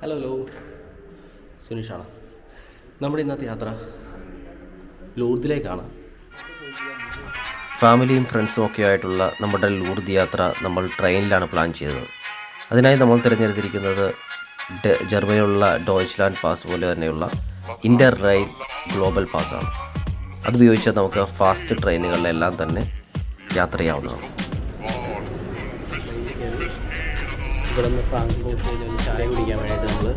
Hello സുനീഷാണ്. നമ്മുടെ ഇന്നത്തെ യാത്ര ലൂർദിലേക്കാണ്. ഫാമിലിയും ഫ്രണ്ട്സും ഒക്കെ ആയിട്ടുള്ള നമ്മുടെ ലൂർദ് യാത്ര നമ്മൾ ട്രെയിനിലാണ് പ്ലാൻ ചെയ്തത്. അതിനായി നമ്മൾ തിരഞ്ഞെടുത്തിരിക്കുന്നത് ജർമ്മനിയിലുള്ള ഡോയ്ച്ച്ലാൻഡ് പാസ് പോലെ തന്നെയുള്ള ഇൻ്റർ റെയിൽ ഗ്ലോബൽ പാസ്സാണ്. അതുപയോഗിച്ച് നമുക്ക് ഫാസ്റ്റ് ട്രെയിനുകളിലെല്ലാം തന്നെ യാത്ര ചെയ്യാവുന്നതാണ്. ഇവിടെ നിന്ന് ഫ്രാങ്ക്ഫർട്ടിൽ ഒരു ചായ കുടിക്കാൻ വേണ്ടിയിട്ട് നമ്മൾ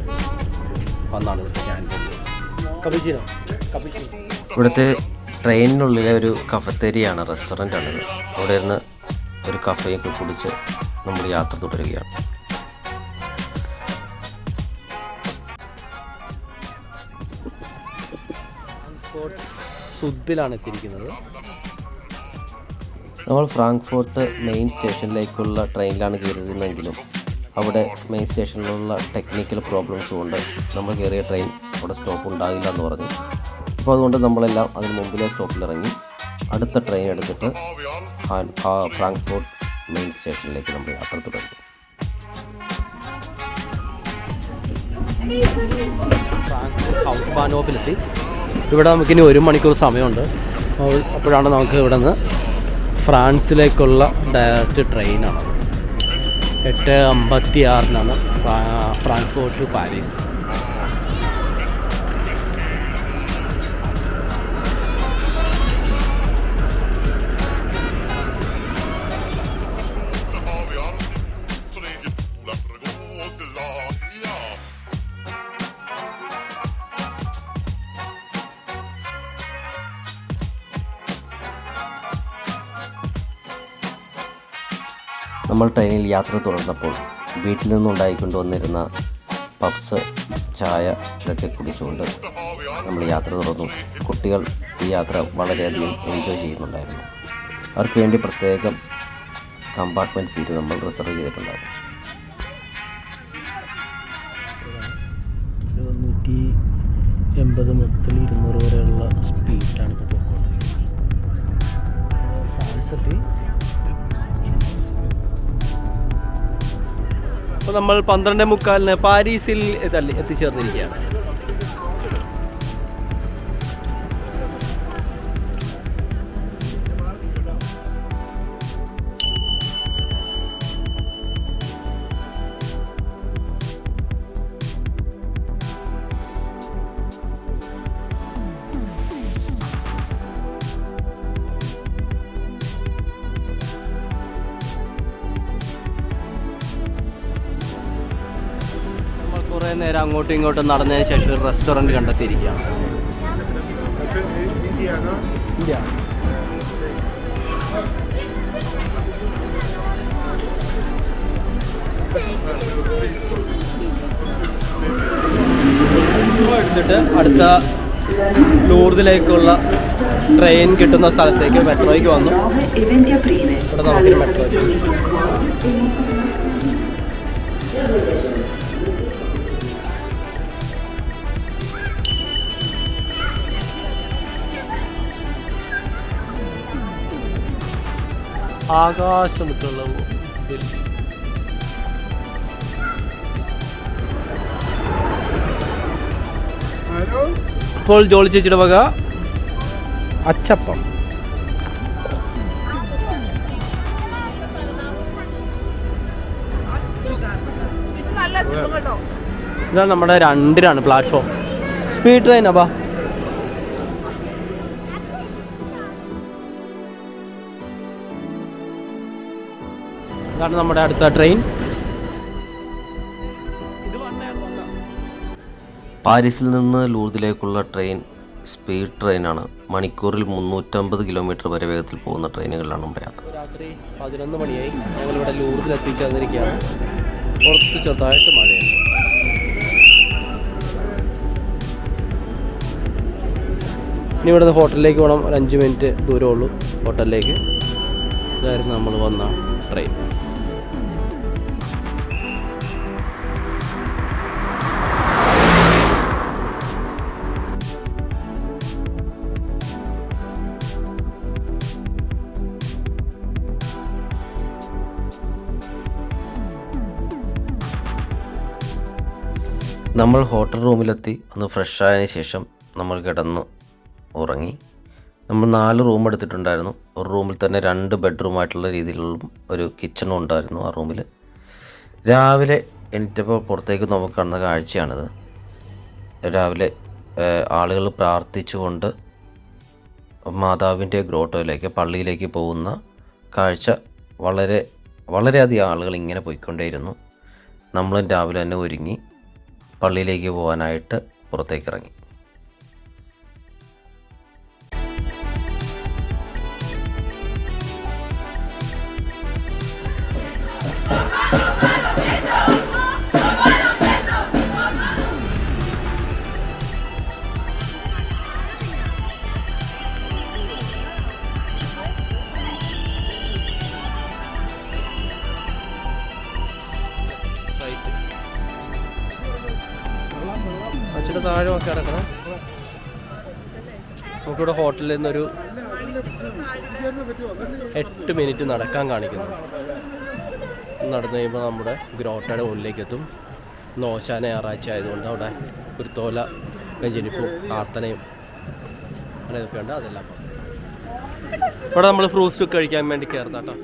വന്നാണ് ഇവിടുത്തെ ക്യാൻറ്റീനിൽ. ഇവിടുത്തെ ട്രെയിനിനുള്ളിലെ ഒരു കഫത്തേരിയാണ്, റെസ്റ്റോറൻ്റാണിത്. അവിടെ ഇരുന്ന് ഒരു കഫയൊക്കെ കുടിച്ച് നമ്മൾ യാത്ര തുടരുകയാണ്. ഫ്രാങ്ക്ഫർട്ട് സുദ്ദിലാണ് എത്തിയിരിക്കുന്നത്. നമ്മൾ ഫ്രാങ്ക്ഫർട്ട് മെയിൻ സ്റ്റേഷനിലേക്കുള്ള ട്രെയിനിലാണ് കയറിയിരുന്നെങ്കിലും അവിടെ മെയിൻ സ്റ്റേഷനിലുള്ള ടെക്നിക്കൽ പ്രോബ്ലംസ് കൊണ്ട് നമ്മൾ കയറിയ ട്രെയിൻ അവിടെ സ്റ്റോപ്പ് ഉണ്ടാകില്ല എന്ന് പറഞ്ഞു. അപ്പോൾ അതുകൊണ്ട് നമ്മളെല്ലാം അതിന് മുമ്പിലെ സ്റ്റോപ്പിലിറങ്ങി അടുത്ത ട്രെയിൻ എടുത്തിട്ട് ഫ്രാങ്ക്ഫർട്ട് മെയിൻ സ്റ്റേഷനിലേക്ക് നമ്മൾ യാത്ര തുടങ്ങി. ഫ്രാങ്ക്ഫർട്ട് ഹൗസ് ബാനോഫിലെത്തി. ഇവിടെ നമുക്കിനി 1 മണിക്കൂർ സമയമുണ്ട്. അപ്പോഴാണ് നമുക്ക് ഇവിടെ നിന്ന് ഫ്രാൻസിലേക്കുള്ള ഡയറക്റ്റ് ട്രെയിനാണ്. 8:56 ഫ്രാങ്ക്ഫർട്ട് ടു പാരീസ്. നമ്മൾ ട്രെയിനിൽ യാത്ര തുടർന്നപ്പോൾ വീട്ടിൽ നിന്നുണ്ടായിക്കൊണ്ടുവന്നിരുന്ന പപ്സ്, ചായ ഇതൊക്കെ കുടിച്ചുകൊണ്ട് നമ്മൾ യാത്ര തുടർന്നു. കുട്ടികൾ ഈ യാത്ര വളരെയധികം എൻജോയ് ചെയ്യുന്നുണ്ടായിരുന്നു. അവർക്ക് വേണ്ടി പ്രത്യേകം കമ്പാർട്ട്മെൻറ്റ് സീറ്റ് നമ്മൾ റിസർവ് ചെയ്തിട്ടുണ്ടായിരുന്നു. 180 മുതൽ 200 വരെയുള്ള സ്പീഡാണ് ഇപ്പോൾ പോയിക്കൊണ്ടിരിക്കുന്നത്. ഫ്രാൻസെത്തി. അപ്പോൾ നമ്മൾ 12:45 പാരീസിൽ എത്തിച്ചേർന്നിരിക്കുകയാണ്. കുറേ നേരം അങ്ങോട്ടും ഇങ്ങോട്ടും നടന്നതിന് ശേഷം ഒരു റെസ്റ്റോറൻറ്റ് കണ്ടെത്തിയിരിക്കുകയാണ്. എടുത്തിട്ട് അടുത്ത ലൂർദിലേക്കുള്ള ട്രെയിൻ കിട്ടുന്ന സ്ഥലത്തേക്ക് മെട്രോയ്ക്ക് വന്നു. ഇവിടെ നമുക്കൊരു മെട്രോ ആകാശമുട്ടുള്ള ഇപ്പോൾ ജോളി ചേച്ചിയുടെ വക അച്ചപ്പം. ഇതാണ് നമ്മുടെ 2-നാണ് പ്ലാറ്റ്ഫോം. Speed train. അപ്പാ ഇതാണ് നമ്മുടെ അടുത്ത ട്രെയിൻ. പാരീസിൽ നിന്ന് ലൂർദിലേക്കുള്ള ട്രെയിൻ സ്പീഡ് ട്രെയിനാണ്. മണിക്കൂറിൽ 350 കിലോമീറ്റർ വരെ വേഗത്തിൽ പോകുന്ന ട്രെയിനുകളിലാണ് നമ്മുടെ യാത്ര. രാത്രി 11 മണിയായി. ഞങ്ങളിവിടെ ലൂർദിൽ എത്തിച്ചേർന്നിരിക്കുകയാണ്. പുറത്ത് ചെറുതായിട്ട് മഴയാണ്. ഇനി ഇവിടുന്ന് ഹോട്ടലിലേക്ക് പോകണം. ഒരു 5 മിനിറ്റ് ദൂരമുള്ളൂ ഹോട്ടലിലേക്ക്. ഇതായിരുന്നു നമ്മൾ വന്ന ട്രെയിൻ. നമ്മൾ ഹോട്ടൽ റൂമിലെത്തി ഒന്ന് ഫ്രഷ് ആയതിനു ശേഷം നമ്മൾ കിടന്ന് ഉറങ്ങി. നമ്മൾ 4 റൂം എടുത്തിട്ടുണ്ടായിരുന്നു. ഒരു റൂമിൽ തന്നെ 2 ബെഡ്റൂമായിട്ടുള്ള രീതിയിലുള്ള ഒരു കിച്ചണും ഉണ്ടായിരുന്നു ആ റൂമിൽ. രാവിലെ എണീറ്റപ്പോൾ പുറത്തേക്ക് നമുക്ക് കാണുന്ന കാഴ്ചയാണിത്. രാവിലെ ആളുകൾ പ്രാർത്ഥിച്ചുകൊണ്ട് മാതാവിൻ്റെ ഗ്രോട്ടോയിലേക്ക്, പള്ളിയിലേക്ക് പോകുന്ന കാഴ്ച. വളരെയധികം ആളുകൾ ഇങ്ങനെ പോയിക്കൊണ്ടേയിരുന്നു. നമ്മളും രാവിലെ തന്നെ ഒരുങ്ങി പള്ളിയിലേക്ക് പോകാനായിട്ട് പുറത്തേക്ക് ഇറങ്ങി. അച്ഛൻ്റെ താഴെ നോക്കി കിടക്കണം. നമുക്കിവിടെ ഹോട്ടലിൽ നിന്നൊരു 8 മിനിറ്റ് നടക്കാൻ കാണിക്കുന്നു. നടന്നു കഴിയുമ്പോൾ നമ്മുടെ ഗ്രോട്ടയുടെ മുന്നിലേക്ക് എത്തും. ഓശാന ഞായറാഴ്ച ആയതുകൊണ്ട് അവിടെ ഒരു തോല വെഞ്ചരിപ്പും പ്രാർത്ഥനയും അങ്ങനെ ഇതൊക്കെ ഉണ്ട്. അതെല്ലാം ഇവിടെ നമ്മൾ ഫ്രൂട്ട്സ് കഴിക്കാൻ വേണ്ടി കയറുന്നാട്ടോ.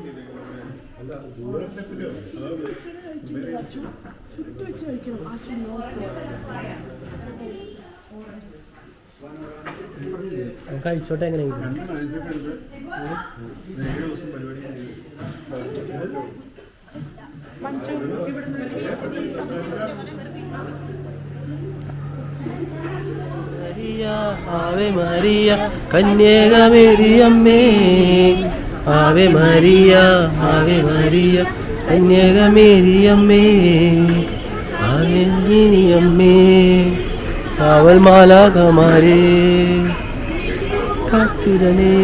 കഴിച്ചോട്ടെ. എങ്ങനെ Ave Maria കന്യകമേരിയമ്മേ, Ave Maria, Ave Maria കന്യകമേരിയമ്മേ, ആവേ മേരിയമ്മേ, കാവൽ മാലാഖമാരേ കാത്തിരണേ.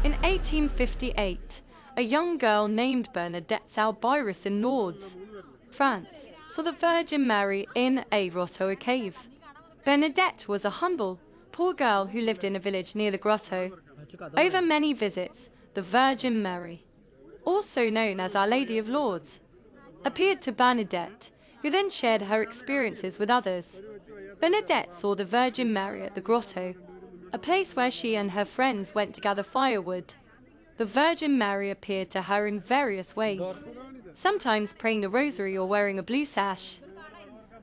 In 1858, a young girl named Bernadette Salbyrus in Lourdes, France, saw the Virgin Mary in a grotto cave. Bernadette was a humble, poor girl who lived in a village near the grotto. Over many visits, the Virgin Mary, also known as Our Lady of Lourdes, appeared to Bernadette, who then shared her experiences with others. Bernadette saw the Virgin Mary at the grotto, a place where she and her friends went to gather firewood. The Virgin Mary appeared to her in various ways, sometimes praying the rosary or wearing a blue sash.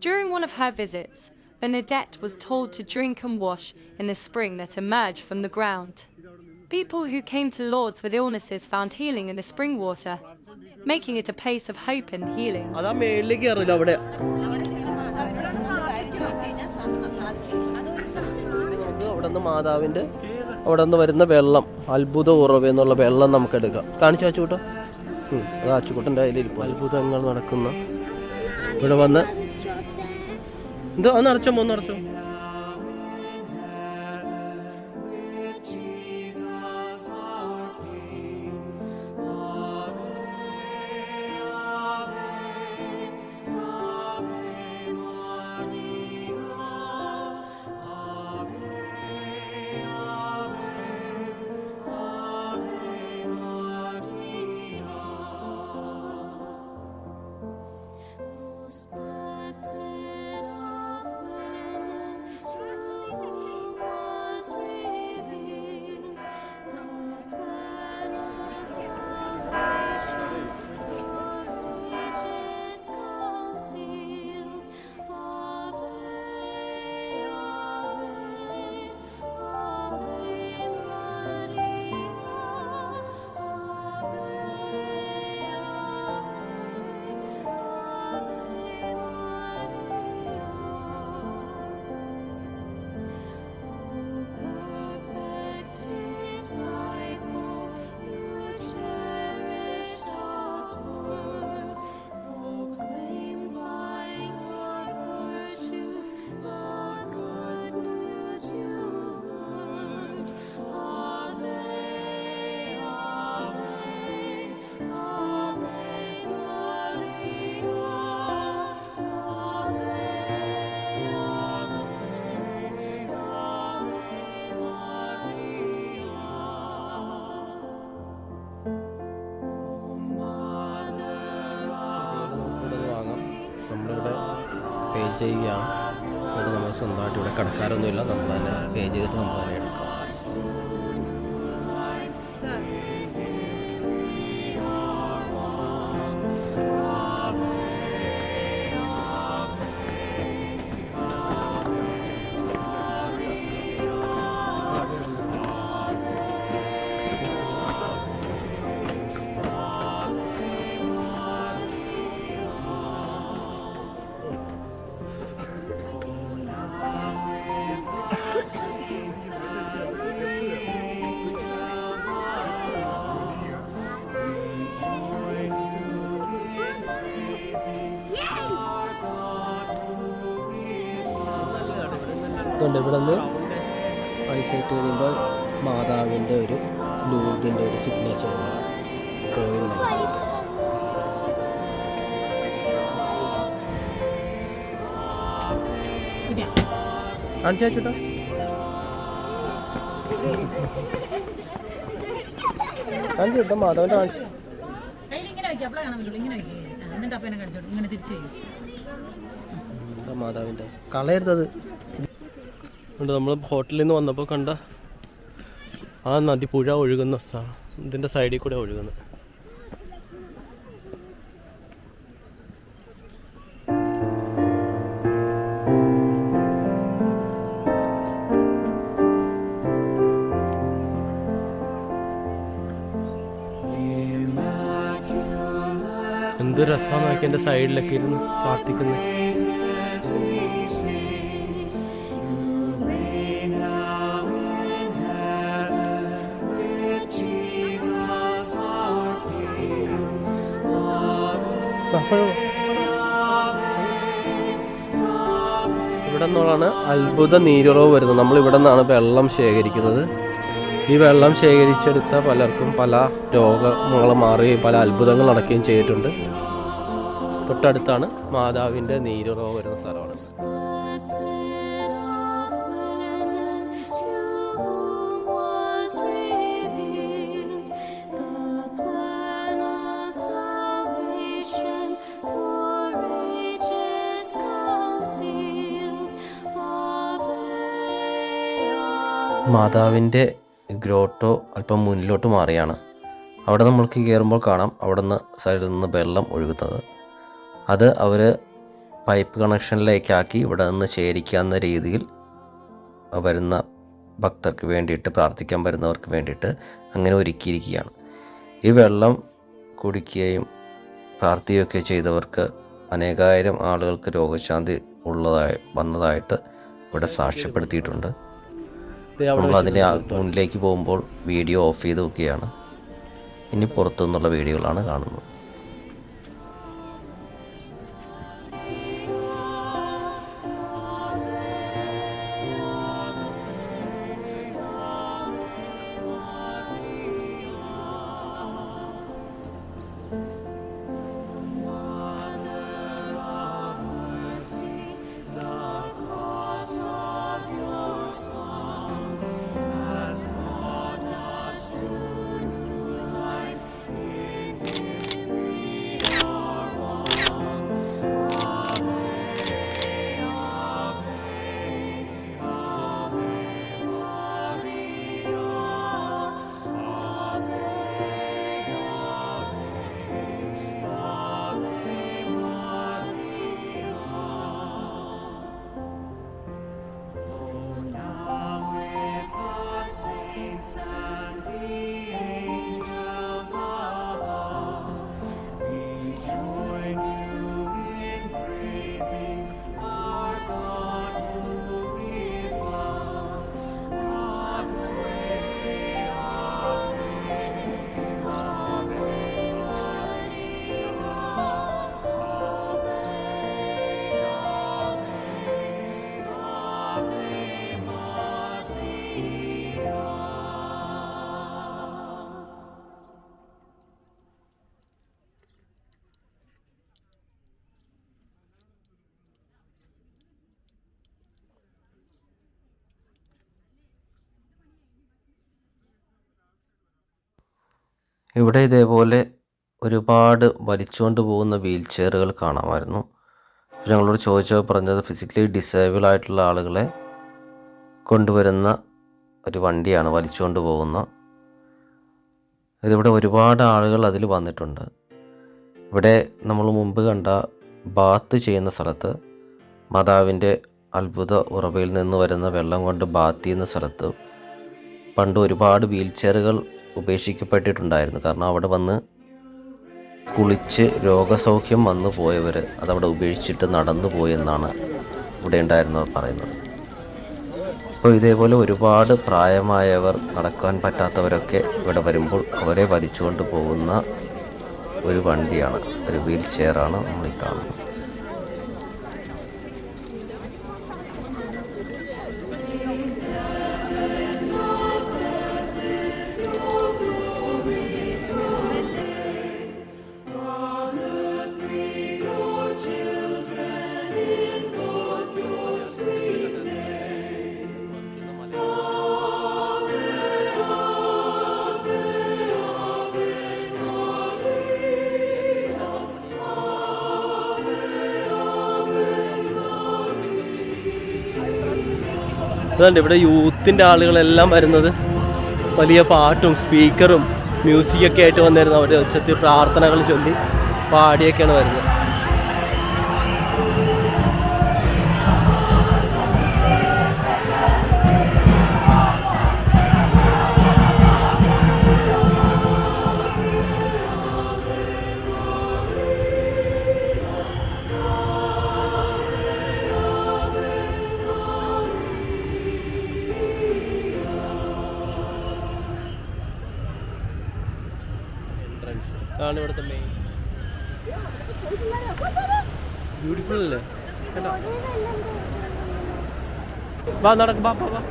During one of her visits, Bernadette was told to drink and wash in the spring that emerged from the ground. People who came to Lourdes with illnesses found healing in the spring water, making it a place of hope and healing. മാതാവിൻ്റെ അവിടെ നിന്ന് വരുന്ന വെള്ളം, അത്ഭുത ഉറവ് എന്നുള്ള വെള്ളം നമുക്ക് എടുക്കാം. കാണിച്ചു അച്ചുകൂട്ടോ. അത് അച്ചുകൂട്ടൻ്റെ അതിലിരിക്കും. അത്ഭുതങ്ങൾ നടക്കുന്ന ഇവിടെ വന്ന് എന്തോ ഒന്ന് നിറച്ചോ, ഒന്ന് നിറച്ചോ. Blessed of women ചെയ്യുകയാണ്. എന്നിട്ട് നമ്മൾ സ്വന്തമായിട്ട് ഇവിടെ കടക്കാരൊന്നുമില്ല, നമ്മൾ തന്നെ പേ ചെയ്തിട്ട് നമ്മൾ തന്നെ എടുക്കാം. ഇതുണ്ട്, ഇവിടെ നിന്ന് ഐസൈറ്റ് കഴിയുമ്പോൾ മാതാവിൻ്റെ ഒരു ലൂർദിൻ്റെ ഒരു സിഗ്നേച്ചറുള്ള കോയിൽ കാണിച്ചു വെച്ചിട്ടോ. കാണിച്ചു ഇതാ മാതാവിൻ്റെ കാണിച്ചു. മാതാവിൻ്റെ കളയരുതത്. ഉണ്ട്, നമ്മൾ ഹോട്ടലിൽ നിന്ന് വന്നപ്പോൾ കണ്ട ആ നദി പുഴ ഒഴുകുന്ന സ്ഥലം, ഇതിൻ്റെ സൈഡിൽ കൂടെ ഒഴുകുന്നത്. എന്ത് രസമാണ് നോക്കി എൻ്റെ സൈഡിലൊക്കെ ഇരുന്ന് പ്രാർത്ഥിക്കുന്നത്. ഇവിടെ നിന്നാണ് അത്ഭുത നീരുറവ് വരുന്നത്. നമ്മൾ ഇവിടെ നിന്നാണ് വെള്ളം ശേഖരിക്കുന്നത്. ഈ വെള്ളം ശേഖരിച്ചെടുത്ത പലർക്കും പല രോഗങ്ങൾ മാറുകയും പല അത്ഭുതങ്ങൾ നടക്കുകയും ചെയ്തിട്ടുണ്ട്. തൊട്ടടുത്താണ് മാതാവിൻ്റെ നീരുറവ് വരുന്ന സ്ഥലമാണ്. മാതാവിൻ്റെ ഗ്രോട്ടോ അല്പം മുന്നിലോട്ട് മാറിയാണ്. അവിടെ നമ്മൾക്ക് കയറുമ്പോൾ കാണാം അവിടെ നിന്ന് സൈഡിൽ നിന്ന് വെള്ളം ഒഴുകുന്നത്. അത് അവർ പൈപ്പ് കണക്ഷനിലേക്കാക്കി ഇവിടെ നിന്ന് ശേഖരിക്കാവുന്ന രീതിയിൽ വരുന്ന ഭക്തർക്ക് വേണ്ടിയിട്ട്, പ്രാർത്ഥിക്കാൻ വരുന്നവർക്ക് വേണ്ടിയിട്ട് അങ്ങനെ ഒരുക്കിയിരിക്കുകയാണ്. ഈ വെള്ളം കുടിക്കുകയും പ്രാർത്ഥിക്കുകയൊക്കെ ചെയ്തവർക്ക് അനേകായിരം ആളുകൾക്ക് രോഗശാന്തി വന്നതായിട്ട് ഇവിടെ സാക്ഷ്യപ്പെടുത്തിയിട്ടുണ്ട്. നമ്മളതിന് മുന്നിലേക്ക് പോകുമ്പോൾ വീഡിയോ ഓഫ് ചെയ്ത് നോക്കുകയാണ്. ഇനി പുറത്തു നിന്നുള്ള വീഡിയോകളാണ് കാണുന്നത്. ഇവിടെ ഇതേപോലെ ഒരുപാട് വലിച്ചുകൊണ്ട് പോകുന്ന വീൽ ചെയറുകൾ കാണാമായിരുന്നു. ഞങ്ങളോട് ചോദിച്ചപ്പോൾ പറഞ്ഞത് ഫിസിക്കലി ഡിസേബിൾ ആയിട്ടുള്ള ആളുകളെ കൊണ്ടുവരുന്ന ഒരു വണ്ടിയാണ്, വലിച്ചുകൊണ്ട് പോകുന്ന. ഇതിവിടെ ഒരുപാട് ആളുകൾ അതിൽ വന്നിട്ടുണ്ട്. ഇവിടെ നമ്മൾ മുമ്പ് കണ്ട ബാത്ത് ചെയ്യുന്ന സ്ഥലത്ത്, മാതാവിൻ്റെ അത്ഭുത ഉറവയിൽ നിന്ന് വരുന്ന വെള്ളം കൊണ്ട് ബാത്ത് ചെയ്യുന്ന സ്ഥലത്ത് പണ്ട് ഒരുപാട് വീൽ ചെയറുകൾ ഉപേക്ഷിക്കപ്പെട്ടിട്ടുണ്ടായിരുന്നു. കാരണം അവിടെ വന്ന് കുളിച്ച് രോഗസൗഖ്യം വന്നു പോയവർ അതവിടെ ഉപേക്ഷിച്ചിട്ട് നടന്നു പോയെന്നാണ് ഇവിടെ ഉണ്ടായിരുന്നവർ പറയുന്നത്. അപ്പോൾ ഇതേപോലെ ഒരുപാട് പ്രായമായവർ, നടക്കാൻ പറ്റാത്തവരൊക്കെ ഇവിടെ വരുമ്പോൾ അവരെ വലിച്ചുകൊണ്ട് പോകുന്ന ഒരു വണ്ടിയാണ്, ഒരു വീൽ ചെയറാണ് നമ്മൾ ഈ കാണുന്നത്. അതുകൊണ്ട് ഇവിടെ യൂത്തിൻ്റെ ആളുകളെല്ലാം വരുന്നത് വലിയ പാട്ടും സ്പീക്കറും മ്യൂസിക്കൊക്കെ ആയിട്ട് വന്നിരുന്നു. അവരുടെ ഉച്ചത്തിൽ പ്രാർത്ഥനകൾ ചൊല്ലി പാടിയൊക്കെയാണ് വരുന്നത്. ആണ് ഇവിടുത്തെ മെയിൻ. ബ്യൂട്ടിഫുൾ അല്ലേ? വാ നടക്ക്, വാ വാ.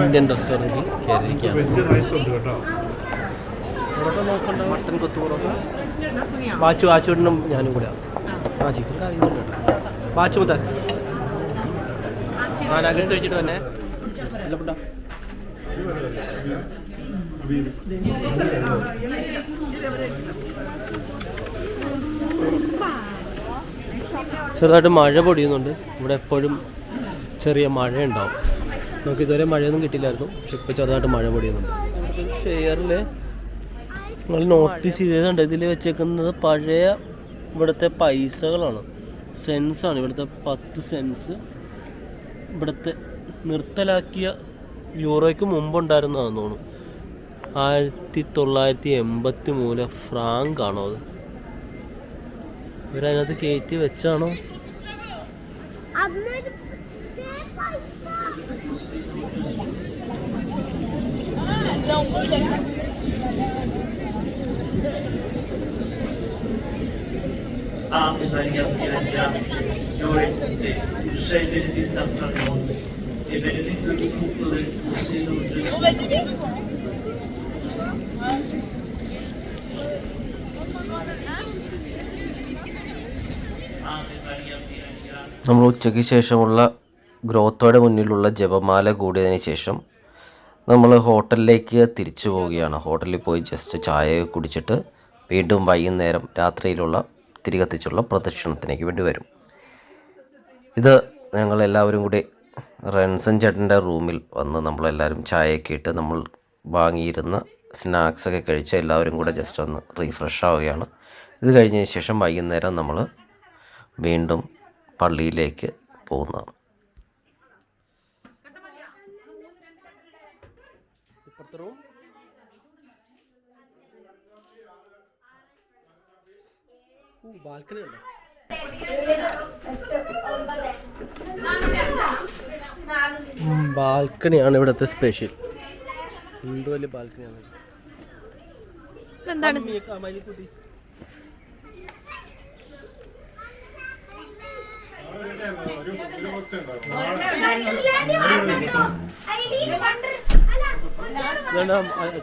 ഇന്ത്യൻ റെസ്റ്റോറൻറ്റിൽ കയറിയിരിക്കുകയാണ്. മട്ടൻ കൊത്തു പൊറോട്ട, വാച്ചുവിനും ഞാനും കൂടെ. ആ ചിക്കൻ കറി വാച്ചു മുത്ത ഞാൻ അകത്ത് വെച്ചിട്ട് തന്നെ അല്ല പുട്ട. ചെറുതായിട്ട് മഴ പൊടിയുന്നുണ്ട് ഇവിടെ. എപ്പോഴും ചെറിയ മഴ ഉണ്ടാവും. നമുക്ക് ഇതുവരെ മഴയൊന്നും കിട്ടില്ലായിരുന്നു, പക്ഷെ ഇപ്പോൾ ചെറുതായിട്ട് മഴ പൊടിയുന്നുണ്ട്. ചെയറിൽ നിങ്ങൾ നോട്ടീസ് ചെയ്തതുണ്ട്, ഇതിൽ വെച്ചേക്കുന്നത് പഴയ ഇവിടുത്തെ പൈസകളാണ്, സെൻസാണ്. ഇവിടുത്തെ 10 സെൻസ് ഇവിടുത്തെ നിർത്തലാക്കിയ യൂറോയ്ക്ക് മുമ്പുണ്ടായിരുന്നതാണെന്ന് തോന്നുന്നു. 1983 ഫ്രാങ്ക് ആണോ അത്? ഇവരതിനകത്ത് കയറ്റി വെച്ചാണോ? Ave Maria, piena gioia te, sei benedetta fra le donne e benedetto il frutto del tuo seno, Gesù. നമ്മൾ ഉച്ചയ്ക്ക് ശേഷമുള്ള ഗ്രോത്തോയുടെ മുന്നിലുള്ള ജപമാല കൂടിയതിന് ശേഷം നമ്മൾ ഹോട്ടലിലേക്ക് തിരിച്ചു പോവുകയാണ്. ഹോട്ടലിൽ പോയി ജസ്റ്റ് ചായ കുടിച്ചിട്ട് വീണ്ടും വൈകുന്നേരം രാത്രിയിലുള്ള തിരികെത്തിച്ചുള്ള പ്രദക്ഷിണത്തിലേക്ക് വേണ്ടി വരും. ഇത് ഞങ്ങളെല്ലാവരും കൂടി റൺസൺ ചേട്ടൻ്റെ റൂമിൽ വന്ന് നമ്മളെല്ലാവരും ചായയൊക്കെ ഇട്ട് നമ്മൾ വാങ്ങിയിരുന്ന സ്നാക്സൊക്കെ കഴിച്ച് എല്ലാവരും കൂടെ ജസ്റ്റ് ഒന്ന് റീഫ്രഷ് ആവുകയാണ്. ഇത് കഴിഞ്ഞതിന് ശേഷം വൈകുന്നേരം നമ്മൾ വീണ്ടും പള്ളിയിലേക്ക് പോകുന്നതാണ്. ബാൽക്കണിയാണ് ഇവിടുത്തെ സ്പെഷ്യൽ. എന്ത് വലിയ ബാൽക്കണിയാണ്. എന്താണ്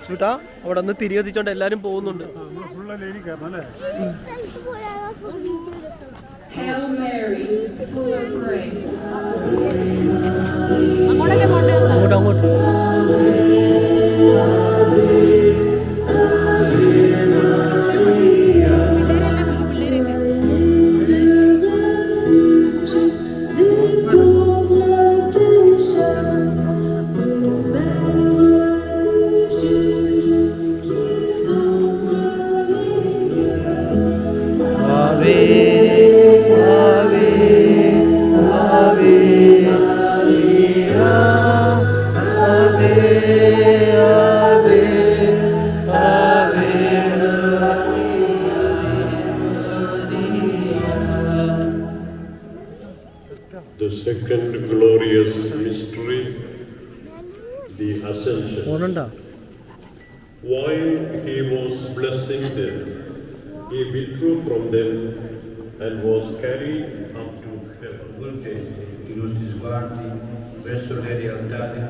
ചൂട്ടാ അവിടെ നിന്ന് തിരികെത്തിച്ചോണ്ട് എല്ലാരും പോകുന്നുണ്ട്. Hail Mary, full of grace. അങ്ങോട്ട് The second glorious mystery, the Ascension. പോണണ്ട. While he was blessing them, he withdrew from them and was carried up to heaven. Che i nostri sguardi verso le realtà del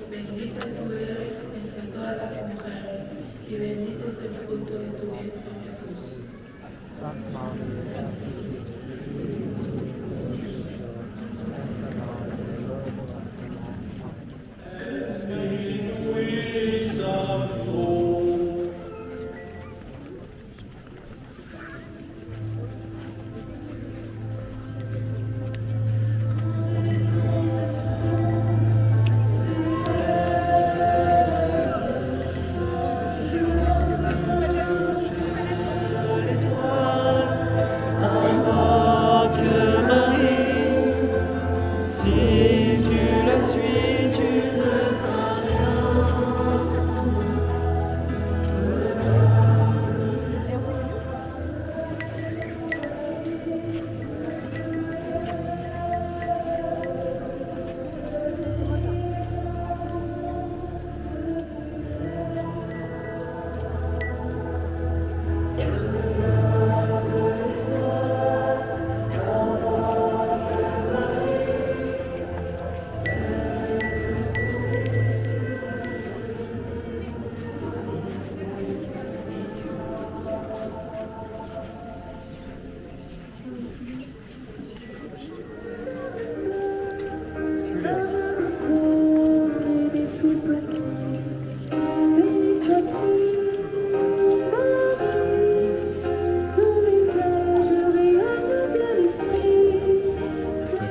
Bendita tú eres entre todas las mujeres, y bendito es el fruto de tu vientre, Jesús.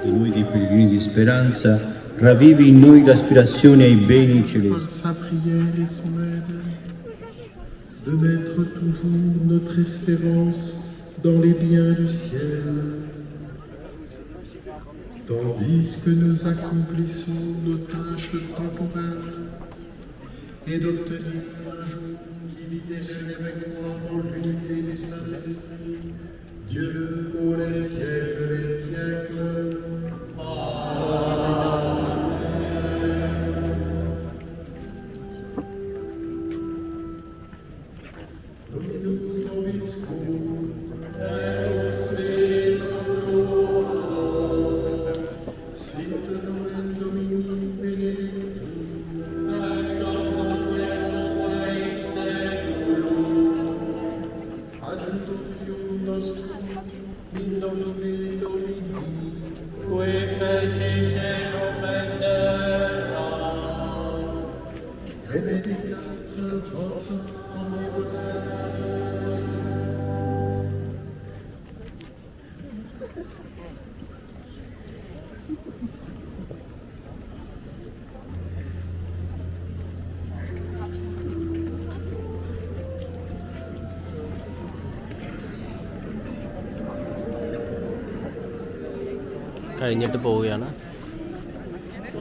noi dei pellegrini di speranza, ravvivi in noi l'aspirazione ai beni Par celesti. sa prière et son aide, de mettre toujours notre espérance dans les biens du ciel, tandis que nous accomplissons nos tâches temporelles, et d'obtenir un jour l'imiter avec toi dans l'unité du Saint-Esprit, Dieu pour les siècles des siècles. Dominus vobiscum, sit nomen Domini benedictum, adjutorium nostrum in nomine Domini, qui feci cielo et terra, benedicat vos omnipotens. കഴിഞ്ഞിട്ട് പോവുകയാണ്.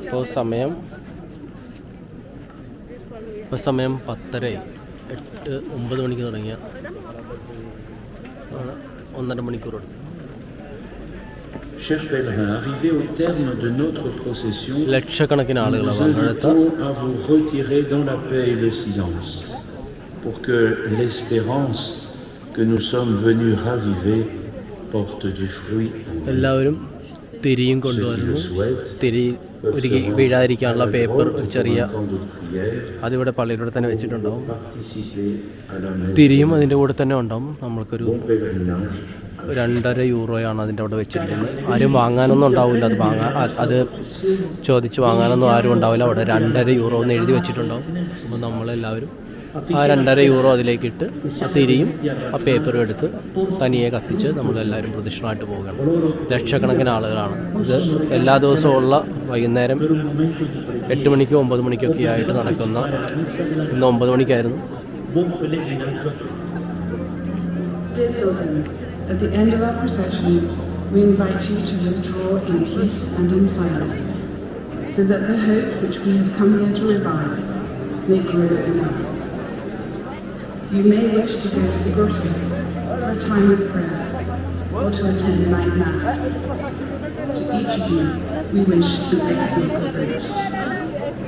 ഇപ്പോൾ സമയം 10:30. 9 മണിക്ക് തുടങ്ങിയ 1.5 മണിക്കൂർ എടുത്തു. Chers pèlerins, arrivés au terme de notre procession, ലക്ഷക്കണക്കിന് nous ആളുകളാണ് vous പങ്കെടുത്ത. invitons à vous retirer dans la paix et le silence, pour que l'espérance que nous sommes venus raviver porte du fruit. എല്ലാവരും തിരിയും Ceux qui le കൊണ്ടുവരുന്നു. souhaitent തിരി ഉരുകി വീഴാതിരിക്കാനുള്ള paper ഒരു ചെറിയ അതിവിടെ പള്ളിയിലൂടെ തന്നെ വെച്ചിട്ടുണ്ടാവും. തിരിയും അതിൻ്റെ കൂടെ തന്നെ ഉണ്ടാവും. നമ്മൾക്കൊരു 2.5 യൂറോയാണ് അതിൻ്റെ അവിടെ വെച്ചിരിക്കുന്നത്. ആരും വാങ്ങാനൊന്നും ഉണ്ടാവില്ല. അത് ചോദിച്ച് വാങ്ങാനൊന്നും ആരും ഉണ്ടാവില്ല. അവിടെ 2.5 യൂറോ എന്ന് എഴുതി വെച്ചിട്ടുണ്ടാവും. അപ്പോൾ നമ്മളെല്ലാവരും ആ 2.5 യൂറോ അതിലേക്കിട്ട് ആ തിരിയും ആ പേപ്പറും എടുത്ത് തനിയെ കത്തിച്ച് നമ്മളെല്ലാവരും പ്രദക്ഷിണമായിട്ട് പോവുകയാണ്. ലക്ഷക്കണക്കിന് ആളുകളാണ്. ഇത് എല്ലാ ദിവസവും ഉള്ള വൈകുന്നേരം 8 മണിക്കും 9 മണിക്കൊക്കെ ആയിട്ട് നടക്കുന്ന, ഇന്ന് 9 മണിക്കായിരുന്നു. Dear pilgrims, at the end of our procession, we invite you to withdraw in peace and in silence, so that the hope which we have come here to revive may grow in us. You may wish to go to the grotto for a time of prayer or to attend night mass. To each of you, we wish an excellent coverage.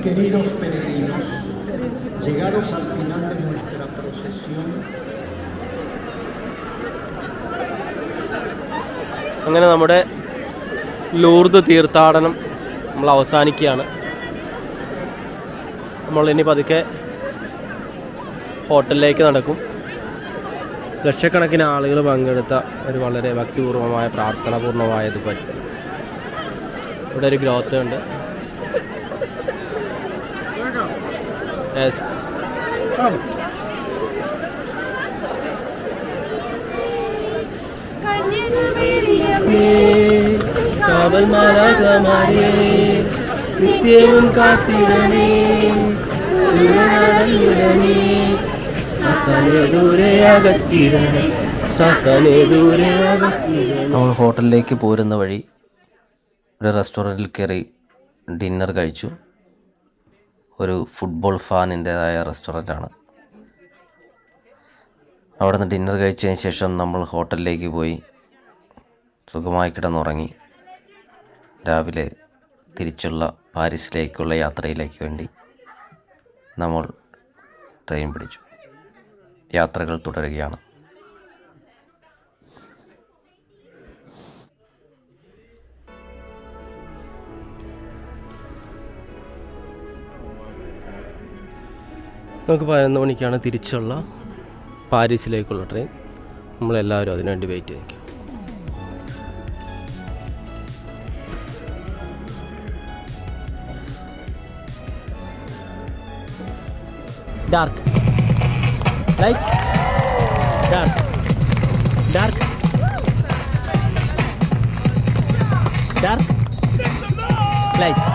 Queridos peregrinos, llegados al final de nuestra procesión, അങ്ങനെ നമ്മുടെ Lourdes തീർത്ഥാടനം നമ്മൾ അവസാനിക്കുകയാണ്. നമ്മളിനി പതുക്കെ ഹോട്ടലിലേക്ക് നടക്കും. ലക്ഷക്കണക്കിന് ആളുകൾ പങ്കെടുത്ത ഒരു വളരെ ഭക്തിപൂർവമായ പ്രാർത്ഥനാപൂർണമായത് പറ്റും. ഇവിടെ ഒരു ഗ്രോത്ത് ഉണ്ട്. യെസ്, കാവൽ മാലാഖമാരേ നിത്യവും കാത്തിടണേ, നമ്മൾ ഹോട്ടലിലേക്ക് പോരുന്ന വഴി ഒരു റെസ്റ്റോറൻറ്റിൽ കയറി ഡിന്നർ കഴിച്ചു. ഒരു ഫുട്ബോൾ ഫാനിൻ്റേതായ റെസ്റ്റോറൻറ്റാണ്. അവിടെ നിന്ന് ഡിന്നർ കഴിച്ചതിന് ശേഷം നമ്മൾ ഹോട്ടലിലേക്ക് പോയി സുഖമായി കിടന്നുറങ്ങി. രാവിലെ തിരിച്ചുള്ള പാരീസിലേക്കുള്ള യാത്രയിലേക്ക് വേണ്ടി നമ്മൾ ട്രെയിൻ പിടിച്ചു. യാത്രകൾ തുടരുകയാണ്. നമുക്ക് 11 മണിക്കാണ് തിരിച്ചുള്ള പാരീസിലേക്കുള്ള ട്രെയിൻ. നമ്മളെല്ലാവരും അതിനുവേണ്ടി വെയിറ്റ് ചെയ്യും. Dark light, dark dark dark light.